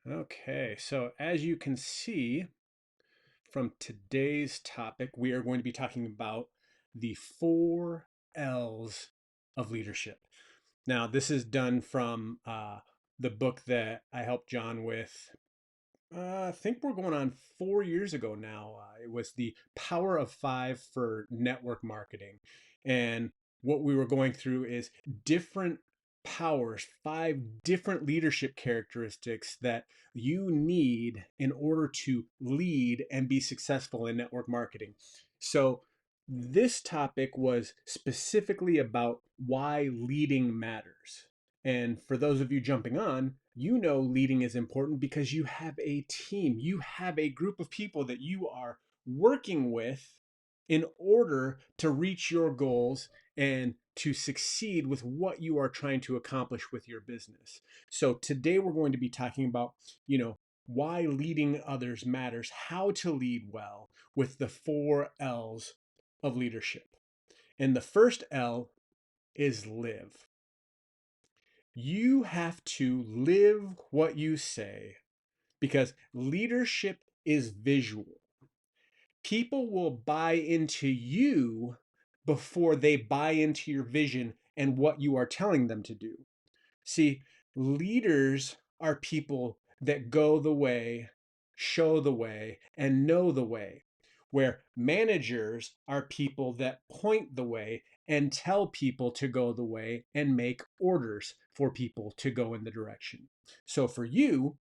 Okay, so as you can see from today's topic, we are going to be talking about the four L's of leadership. Now, this is done from the book that I helped John with. I think we're going on 4 years ago now. It was the Power of Five for network marketing. And what we were going through is different powers, five different leadership characteristics that you need in order to lead and be successful in network marketing. So, this topic was specifically about why leading matters. And for those of you jumping on, you know leading is important because you have a team, you have a group of people that you are working with in order to reach your goals and to succeed with what you are trying to accomplish with your business. So today we're going to be talking about, why leading others matters, how to lead well with the four L's of leadership. And the first L is live. You have to live what you say because leadership is visual. People will buy into you before they buy into your vision and what you are telling them to do. See, leaders are people that go the way, show the way, and know the way, where managers are people that point the way and tell people to go the way and make orders for people to go in the direction. So for you,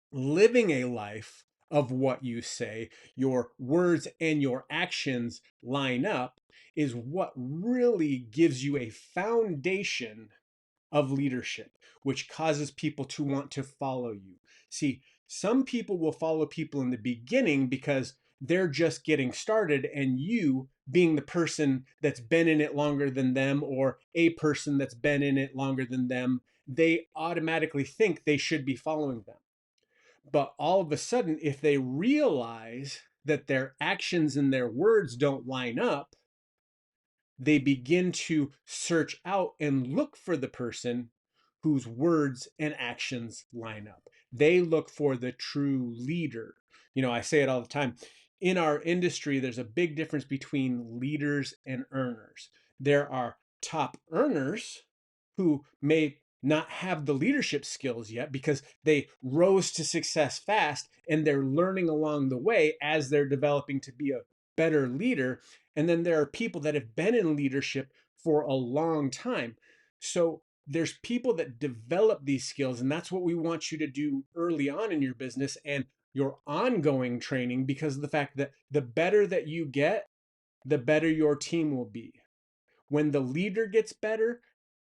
living a life of what you say, your words and your actions line up, is what really gives you a foundation of leadership, which causes people to want to follow you. See, some people will follow people in the beginning because they're just getting started, and you, being the person that's been in it longer than them, or a person that's been in it longer than them, they automatically think they should be following them. But all of a sudden, if they realize that their actions and their words don't line up, they begin to search out and look for the person whose words and actions line up. They look for the true leader. I say it all the time. In our industry, there's a big difference between leaders and earners. There are top earners who may not have the leadership skills yet because they rose to success fast and they're learning along the way as they're developing to be a better leader. And then there are people that have been in leadership for a long time. So there's people that develop these skills, and that's what we want you to do early on in your business and your ongoing training, because of the fact that the better that you get, the better your team will be. When the leader gets better,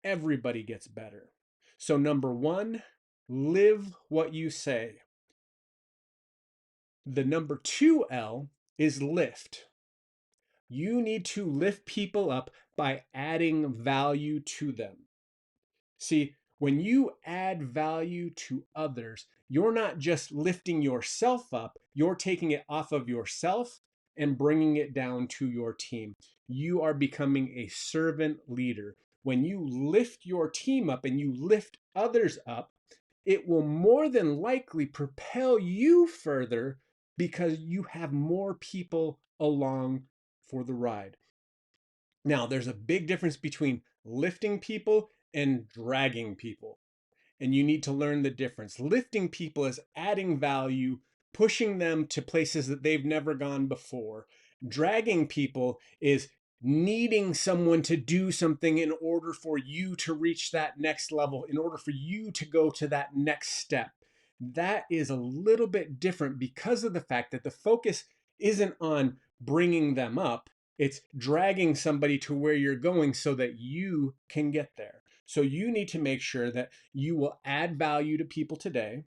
everybody gets better. So, number one, live what you say. The number two L is lift. You need to lift people up by adding value to them. See, when you add value to others, you're not just lifting yourself up, you're taking it off of yourself and bringing it down to your team. You are becoming a servant leader. When you lift your team up and you lift others up, it will more than likely propel you further because you have more people along for the ride. Now, there's a big difference between lifting people and dragging people. And you need to learn the difference. Lifting people is adding value, pushing them to places that they've never gone before. Dragging people is needing someone to do something in order for you to reach that next level, in order for you to go to that next step. That is a little bit different because of the fact that the focus isn't on bringing them up, it's dragging somebody to where you're going so that you can get there. So you need to make sure that you will add value to people today.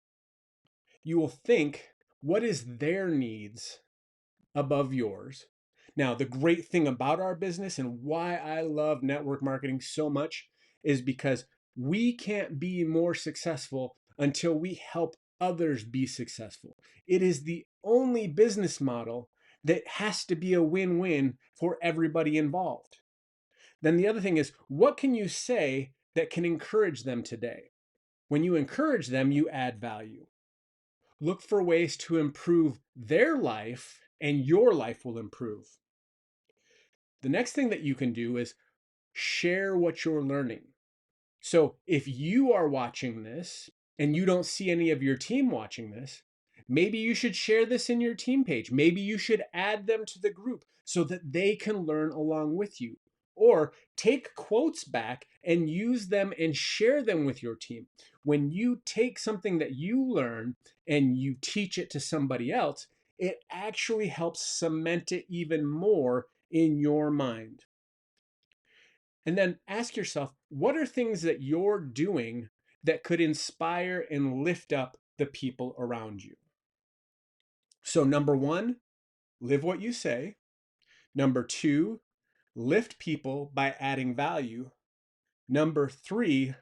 You will think, what is their needs above yours? Now, the great thing about our business and why I love network marketing so much is because we can't be more successful until we help others be successful. It is the only business model that has to be a win-win for everybody involved. Then the other thing is, what can you say that can encourage them today? When you encourage them, you add value. Look for ways to improve their life, and your life will improve. The next thing that you can do is share what you're learning. So if you are watching this and you don't see any of your team watching this, maybe you should share this in your team page. Maybe you should add them to the group so that they can learn along with you. Or take quotes back and use them and share them with your team. When you take something that you learn and you teach it to somebody else, it actually helps cement it even more in your mind. And then ask yourself, what are things that you're doing that could inspire and lift up the people around you? So, number one, live what you say. Number two, lift people by adding value. Number three,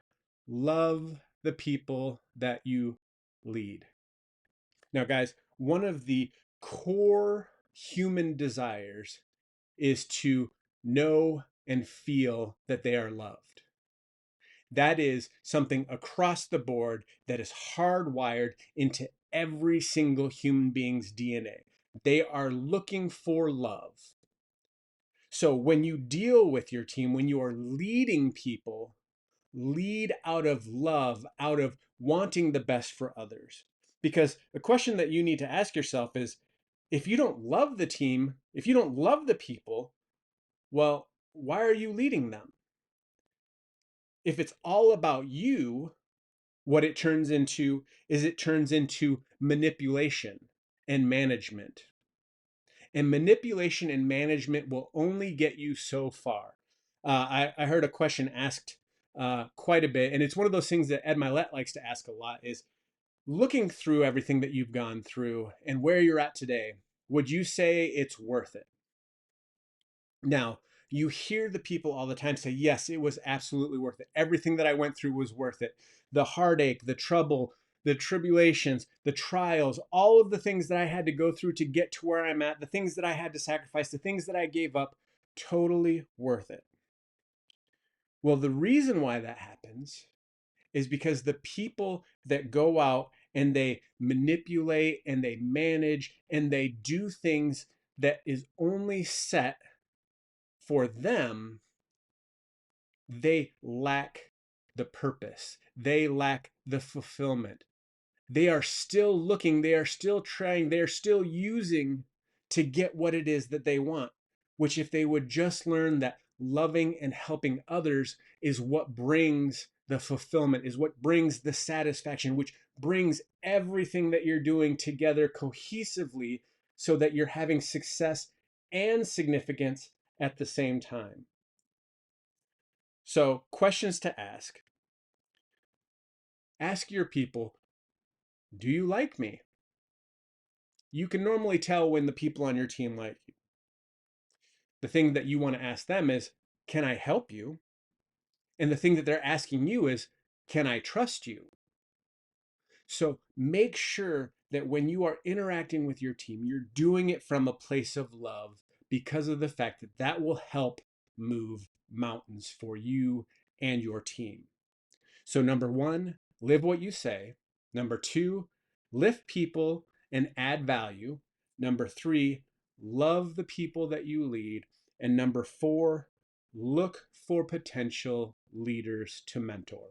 love the people that you lead. Now, guys, one of the core human desires is to know and feel that they are loved. That is something across the board that is hardwired into every single human being's DNA. They are looking for love. So when you deal with your team, when you are leading people, lead out of love, out of wanting the best for others. Because the question that you need to ask yourself is, if you don't love the team, if you don't love the people, well, why are you leading them? If it's all about you, what it turns into is it turns into manipulation and management. And manipulation and management will only get you so far. I heard a question asked quite a bit, and it's one of those things that Ed Milet likes to ask a lot is, looking through everything that you've gone through and where you're at today, would you say it's worth it? Now, you hear the people all the time say, yes, it was absolutely worth it. Everything that I went through was worth it. The heartache, the trouble, the tribulations, the trials, all of the things that I had to go through to get to where I'm at, the things that I had to sacrifice, the things that I gave up, totally worth it. Well, the reason why that happens is because the people that go out and they manipulate and they manage and they do things that is only set for them, they lack the purpose. They lack the fulfillment. They are still looking, they are still trying, they are still using to get what it is that they want. Which, if they would just learn that loving and helping others is what brings the fulfillment, is what brings the satisfaction, which brings everything that you're doing together cohesively so that you're having success and significance at the same time. So, questions to ask. Ask your people, do you like me? You can normally tell when the people on your team like you. The thing that you want to ask them is, can I help you? And the thing that they're asking you is, can I trust you? So make sure that when you are interacting with your team, you're doing it from a place of love, because of the fact that that will help move mountains for you and your team. So, number one, live what you say. Number two, lift people and add value. Number three, love the people that you lead. And number four, look for potential leaders to mentor.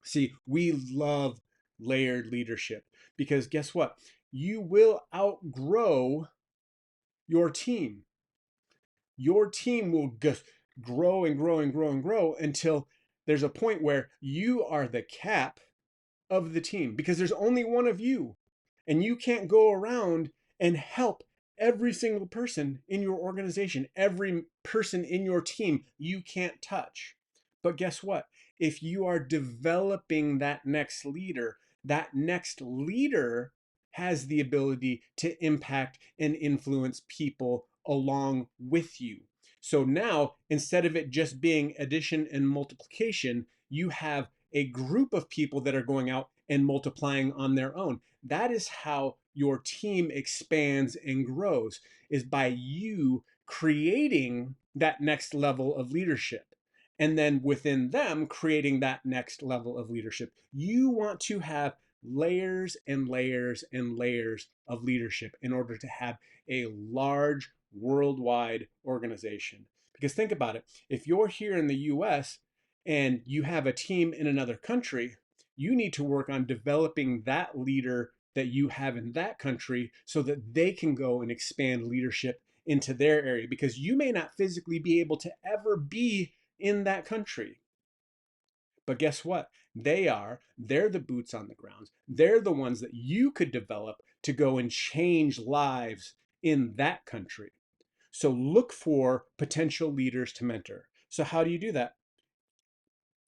See, we love layered leadership because guess what? You will outgrow your team. Your team will just grow and grow and grow and grow until there's a point where you are the cap of the team, because there's only one of you, and you can't go around and help every single person in your organization, every person in your team you can't touch. But guess what? If you are developing that next leader has the ability to impact and influence people along with you. So now, instead of it just being addition and multiplication, you have a group of people that are going out and multiplying on their own. That is how your team expands and grows, is by you creating that next level of leadership. And then within them, creating that next level of leadership. You want to have layers and layers and layers of leadership in order to have a large worldwide organization. Because think about it, if you're here in the US and you have a team in another country, you need to work on developing that leader that you have in that country so that they can go and expand leadership into their area, because you may not physically be able to ever be in that country. But guess what? They're the boots on the ground. They're the ones that you could develop to go and change lives in that country. So look for potential leaders to mentor. So how do you do that?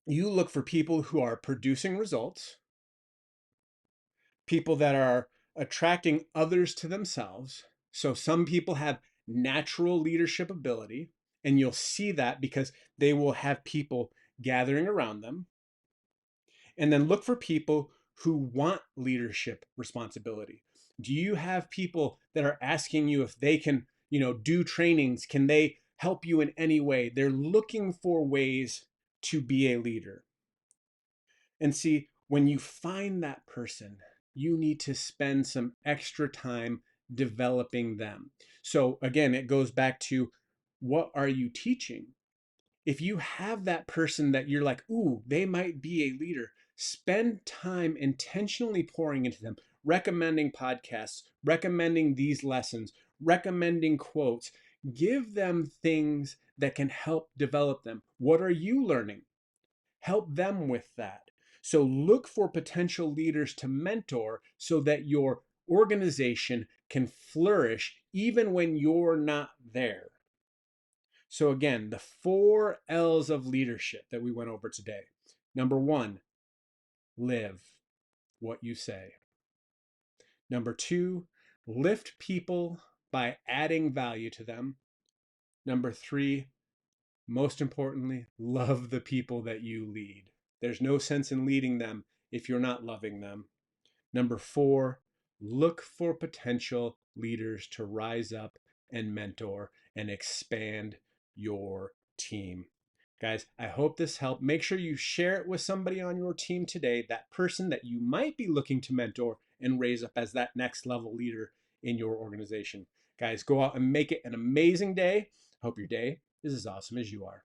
You look for people who are producing results, people that are attracting others to themselves. So some people have natural leadership ability, and you'll see that because they will have people gathering around them. And then look for people who want leadership responsibility. Do you have people that are asking you if they can, do trainings? Can they help you in any way? They're looking for ways to be a leader. And see, when you find that person, you need to spend some extra time developing them. So again, it goes back to, what are you teaching? If you have that person that you're like, ooh, they might be a leader, spend time intentionally pouring into them, recommending podcasts, recommending these lessons, recommending quotes. Give them things that can help develop them. What are you learning? Help them with that. So look for potential leaders to mentor so that your organization can flourish even when you're not there. So again, the 4 L's of leadership that we went over today. Number 1, live what you say. Number 2, lift people by adding value to them. Number 3, most importantly, love the people that you lead. There's no sense in leading them if you're not loving them. Number 4, look for potential leaders to rise up and mentor and expand your team. Guys, I hope this helped. Make sure you share it with somebody on your team today, that person that you might be looking to mentor and raise up as that next level leader in your organization. Guys, go out and make it an amazing day. Hope your day is as awesome as you are.